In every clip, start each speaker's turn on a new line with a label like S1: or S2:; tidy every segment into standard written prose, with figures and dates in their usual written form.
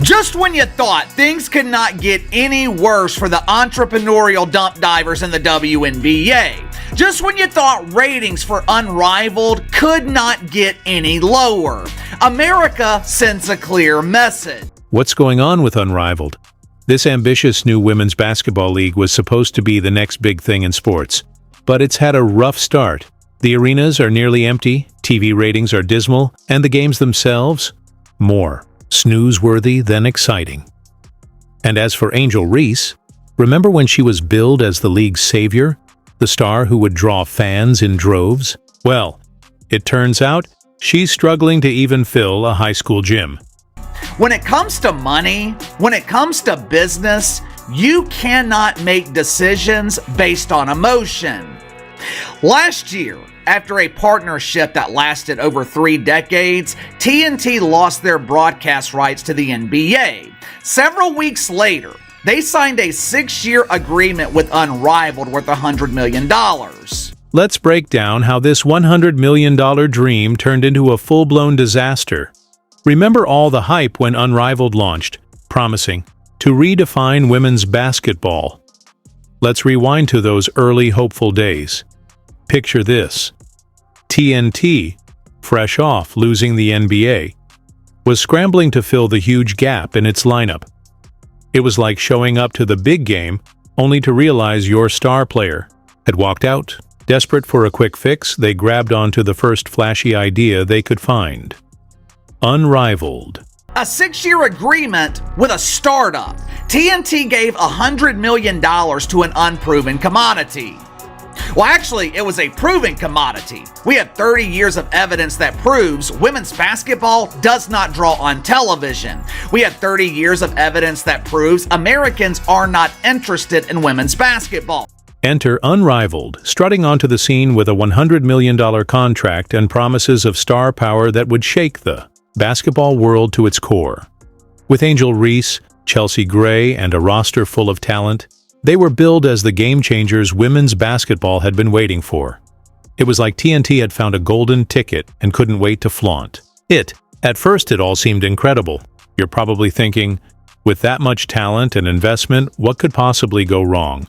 S1: Just when you thought things could not get any worse for the entrepreneurial dump divers in the WNBA, just when you thought ratings for Unrivaled could not get any lower, America sends a clear message.
S2: What's going on with Unrivaled? This ambitious new women's basketball league was supposed to be the next big thing in sports, but it's had a rough start. The arenas are nearly empty, TV ratings are dismal, and the games themselves, more snooze-worthy than exciting. And as for Angel Reese, remember when she was billed as the league's savior, the star who would draw fans in droves? Well, it turns out she's struggling to even fill a high school gym.
S1: When it comes to money, when it comes to business, you cannot make decisions based on emotion. Last year, after a partnership that lasted over 3 decades, TNT lost their broadcast rights to the NBA. Several weeks later, they signed a 6-year agreement with Unrivaled worth $100 million.
S2: Let's break down how this $100 million dream turned into a full-blown disaster. Remember all the hype when Unrivaled launched, promising to redefine women's basketball. Let's rewind to those early hopeful days. Picture this. TNT, fresh off losing the NBA, was scrambling to fill the huge gap in its lineup. It was like showing up to the big game only to realize your star player had walked out. Desperate for a quick fix, they grabbed onto the first flashy idea they could find. Unrivaled.
S1: A 6-year agreement with a startup. TNT gave $100 million to an unproven commodity. Well, actually, it was a proven commodity. We have 30 years of evidence that proves women's basketball does not draw on television. We have 30 years of evidence that proves Americans are not interested in women's basketball.
S2: Enter Unrivaled, strutting onto the scene with a $100 million contract and promises of star power that would shake the basketball world to its core. With Angel Reese, Chelsea Gray, and a roster full of talent, they were billed as the game changers women's basketball had been waiting for. It was like TNT had found a golden ticket and couldn't wait to flaunt it. At first, it all seemed incredible. You're probably thinking, with that much talent and investment, what could possibly go wrong?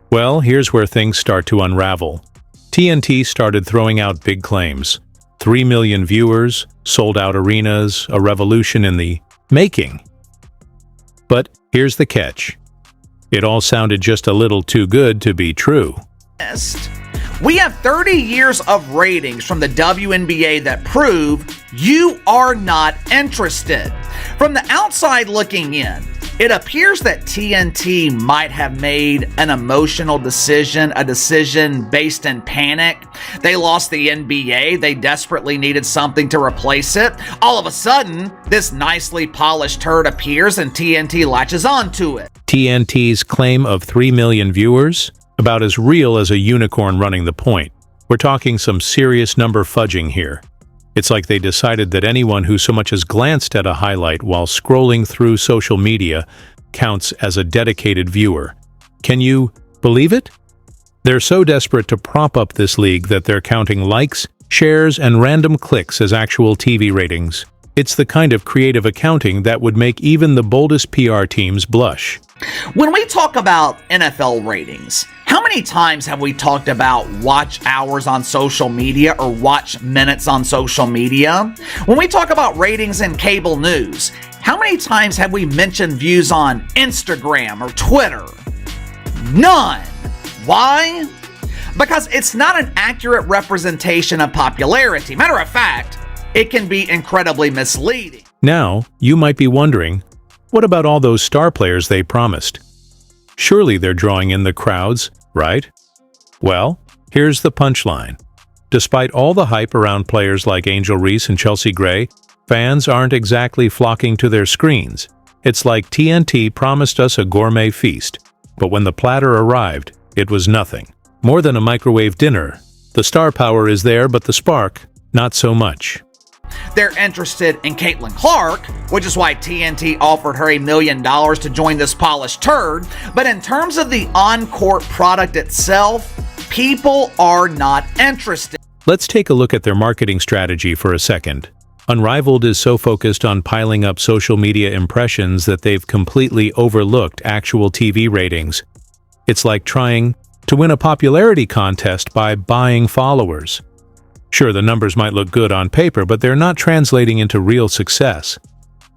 S2: Well, here's where things start to unravel. TNT started throwing out big claims. 3 million viewers, sold-out arenas, a revolution in the making. But here's the catch. It all sounded just a little too good to be true.
S1: We have 30 years of ratings from the WNBA that prove you are not interested. From the outside looking in, it appears that TNT might have made an emotional decision, a decision based in panic. They lost the NBA. They desperately needed something to replace it. All of a sudden, this nicely polished turd appears and TNT latches onto it.
S2: TNT's claim of 3 million viewers? About as real as a unicorn running the point. We're talking some serious number fudging here. It's like they decided that anyone who so much as glanced at a highlight while scrolling through social media counts as a dedicated viewer. Can you believe it? They're so desperate to prop up this league that they're counting likes, shares, and random clicks as actual TV ratings. It's the kind of creative accounting that would make even the boldest PR teams blush.
S1: When we talk about NFL ratings, how many times have we talked about watch hours on social media or watch minutes on social media? When we talk about ratings in cable news, how many times have we mentioned views on Instagram or Twitter? None. Why? Because it's not an accurate representation of popularity. Matter of fact, it can be incredibly misleading.
S2: Now, you might be wondering, what about all those star players they promised? Surely they're drawing in the crowds, right? Well, here's the punchline. Despite all the hype around players like Angel Reese and Chelsea Gray, fans aren't exactly flocking to their screens. It's like TNT promised us a gourmet feast, but when the platter arrived, it was nothing. More than a microwave dinner. The star power is there, but the spark, not so much.
S1: They're interested in Caitlin Clark, which is why TNT offered her $1 million to join this polished turd. But in terms of the on-court product itself, people are not interested.
S2: Let's take a look at their marketing strategy for a second. Unrivaled is so focused on piling up social media impressions that they've completely overlooked actual TV ratings. It's like trying to win a popularity contest by buying followers. Sure, the numbers might look good on paper, but they're not translating into real success.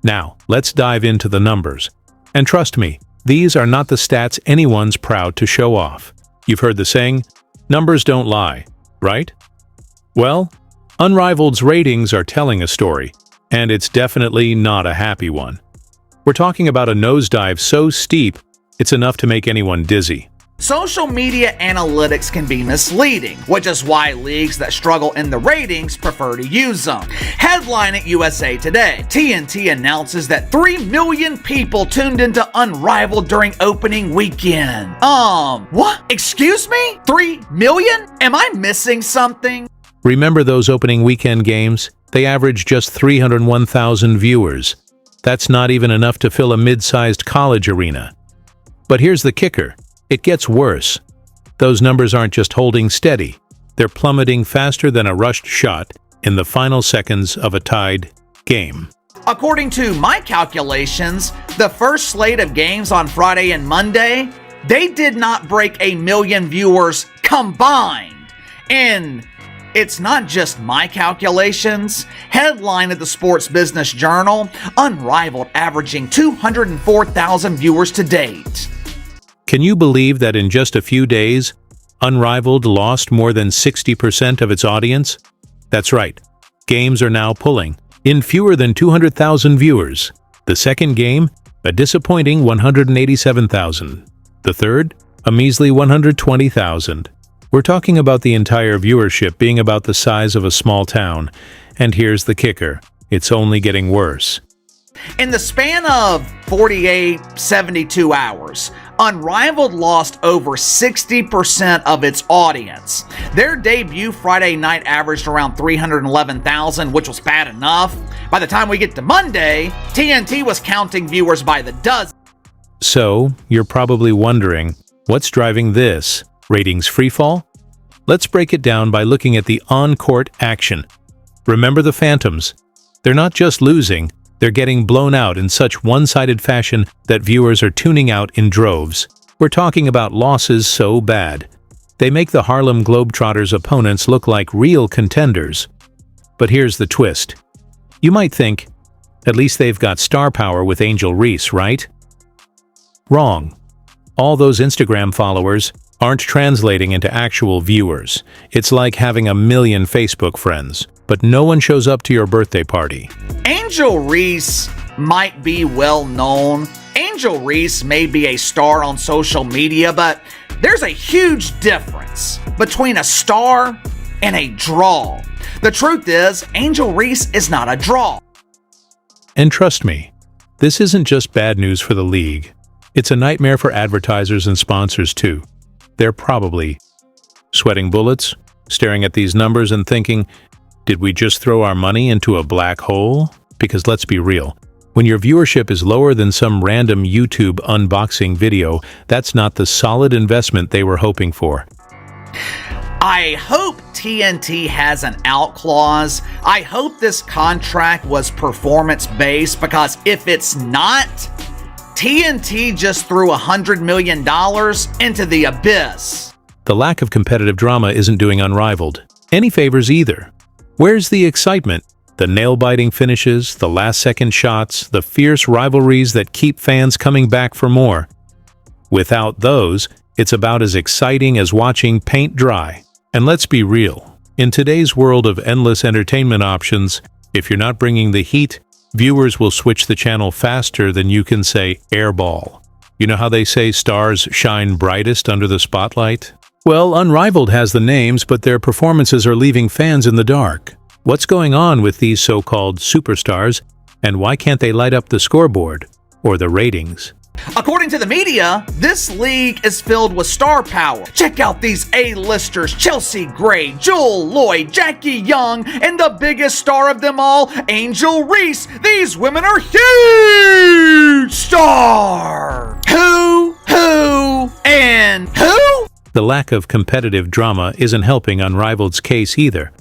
S2: Now, let's dive into the numbers. And trust me, these are not the stats anyone's proud to show off. You've heard the saying, numbers don't lie, right? Well, Unrivaled's ratings are telling a story, and it's definitely not a happy one. We're talking about a nosedive so steep, it's enough to make anyone dizzy.
S1: Social media analytics can be misleading, which is why leagues that struggle in the ratings prefer to use them. Headline at USA Today, TNT announces that 3 million people tuned into Unrivaled during opening weekend. What? Excuse me? 3 million? Am I missing something?
S2: Remember those opening weekend games? They averaged just 301,000 viewers. That's not even enough to fill a mid-sized college arena. But here's the kicker. It gets worse. Those numbers aren't just holding steady. They're plummeting faster than a rushed shot in the final seconds of a tied game.
S1: According to my calculations, the first slate of games on Friday and Monday, they did not break 1 million viewers combined. And it's not just my calculations. Headline at the Sports Business Journal, Unrivaled averaging 204,000 viewers to date.
S2: Can you believe that in just a few days, Unrivaled lost more than 60% of its audience? That's right. Games are now pulling in fewer than 200,000 viewers. The second game, a disappointing 187,000. The third, a measly 120,000. We're talking about the entire viewership being about the size of a small town. And here's the kicker. It's only getting worse.
S1: In the span of 72 hours, Unrivaled lost over 60% of its audience. Their debut Friday night averaged around 311,000, which was bad enough. By the time we get to Monday, TNT was counting viewers by the dozen.
S2: So, you're probably wondering, what's driving this? Ratings freefall? Let's break it down by looking at the on-court action. Remember the Phantoms? They're not just losing, they're getting blown out in such one-sided fashion that viewers are tuning out in droves. We're talking about losses so bad. They make the Harlem Globetrotters' opponents look like real contenders. But here's the twist. You might think, at least they've got star power with Angel Reese, right? Wrong. All those Instagram followers aren't translating into actual viewers. It's like having 1 million Facebook friends, but no one shows up to your birthday party.
S1: Angel Reese might be well known. Angel Reese may be a star on social media, but there's a huge difference between a star and a draw. The truth is, Angel Reese is not a draw.
S2: And trust me, this isn't just bad news for the league. It's a nightmare for advertisers and sponsors too. They're probably sweating bullets, staring at these numbers and thinking, did we just throw our money into a black hole? Because let's be real, when your viewership is lower than some random YouTube unboxing video, that's not the solid investment they were hoping for.
S1: I hope TNT has an out clause. I hope this contract was performance-based, because if it's not, TNT just threw $100 million into the abyss.
S2: The lack of competitive drama isn't doing Unrivaled any favors either. Where's the excitement? The nail-biting finishes, the last-second shots, the fierce rivalries that keep fans coming back for more. Without those, it's about as exciting as watching paint dry. And let's be real, in today's world of endless entertainment options, if you're not bringing the heat, viewers will switch the channel faster than you can say airball. You know how they say stars shine brightest under the spotlight? Well, Unrivaled has the names, but their performances are leaving fans in the dark. What's going on with these so-called superstars, and why can't they light up the scoreboard or the ratings?
S1: According to the media, this league is filled with star power. Check out these A-listers: Chelsea Gray, Joel Lloyd, Jackie Young, and the biggest star of them all, Angel Reese. These women are huge stars. Who, and who?
S2: The lack of competitive drama isn't helping Unrivaled's case either.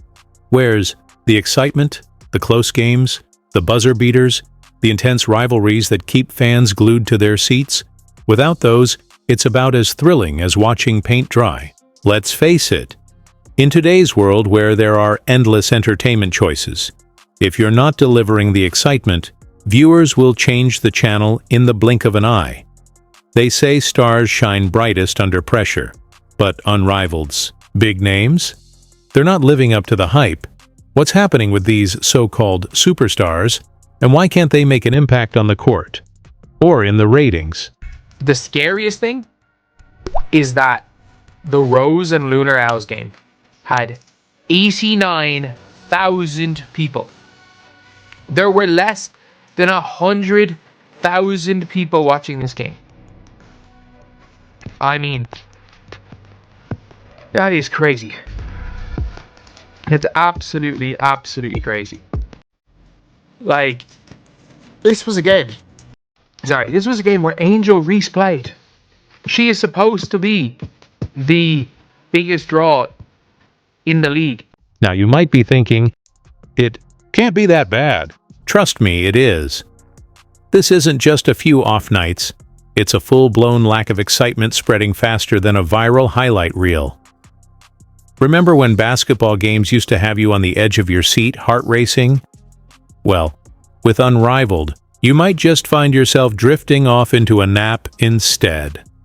S2: Where's the excitement? The close games, the buzzer beaters, the intense rivalries that keep fans glued to their seats. Without those, it's about as thrilling as watching paint dry. Let's face it, in today's world where there are endless entertainment choices, if you're not delivering the excitement, viewers will change the channel in the blink of an eye. They say stars shine brightest under pressure, but Unrivaled's big names? They're not living up to the hype. What's happening with these so-called superstars, and why can't they make an impact on the court or in the ratings?
S3: The scariest thing is that the Rose and Lunar Owls game had 89,000 people. There were less than 100,000 people watching this game. I mean, that is crazy. It's absolutely crazy. Like, this was a game where Angel Reese played. She is supposed to be the biggest draw in the league.
S2: Now you might be thinking, it can't be that bad. Trust me, it is. This isn't just a few off nights. It's a full-blown lack of excitement spreading faster than a viral highlight reel. Remember when basketball games used to have you on the edge of your seat, heart racing? Well, with Unrivaled, you might just find yourself drifting off into a nap instead.